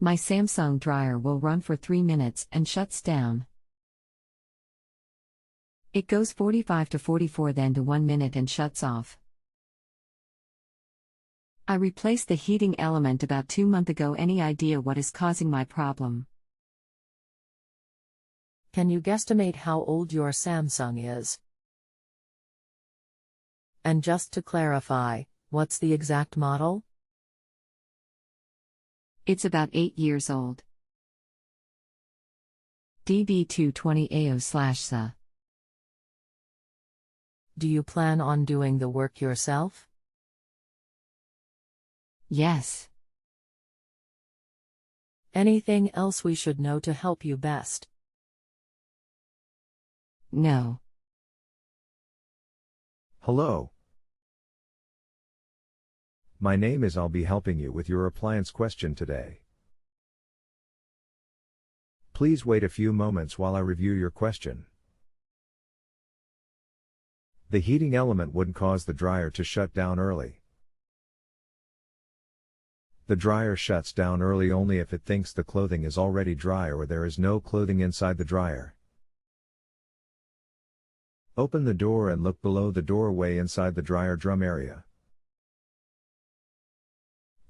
My Samsung dryer will run for 3 minutes and shuts down. It goes 45 to 44 then to 1 minute and shuts off. I replaced the heating element about 2 months ago. Any idea what is causing my problem? Can you guesstimate how old your Samsung is? And just to clarify, what's the exact model? It's about 8 years old. DB220AO/SA. Do you plan on doing the work yourself? Yes. Anything else we should know to help you best? No. Hello. My name is. I'll be helping you with your appliance question today. Please wait a few moments while I review your question. The heating element would cause the dryer to shut down early. The dryer shuts down early only if it thinks the clothing is already dry or there is no clothing inside the dryer. Open the door and look below the doorway inside the dryer drum area.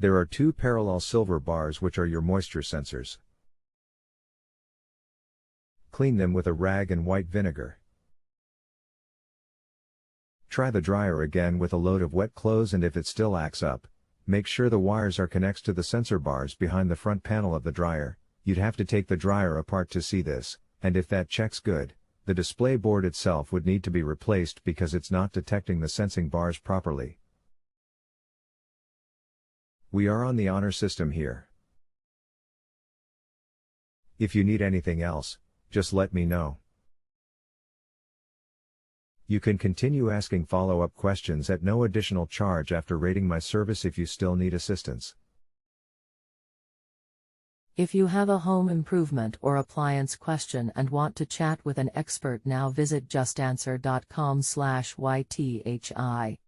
There are 2 parallel silver bars which are your moisture sensors. Clean them with a rag and white vinegar. Try the dryer again with a load of wet clothes, and if it still acts up, make sure the wires are connected to the sensor bars behind the front panel of the dryer. You'd have to take the dryer apart to see this, and if that checks good, the display board itself would need to be replaced because it's not detecting the sensing bars properly. We are on the honor system here. If you need anything else, just let me know. You can continue asking follow-up questions at no additional charge after rating my service if you still need assistance. If you have a home improvement or appliance question and want to chat with an expert now, visit justanswer.com/YTHI.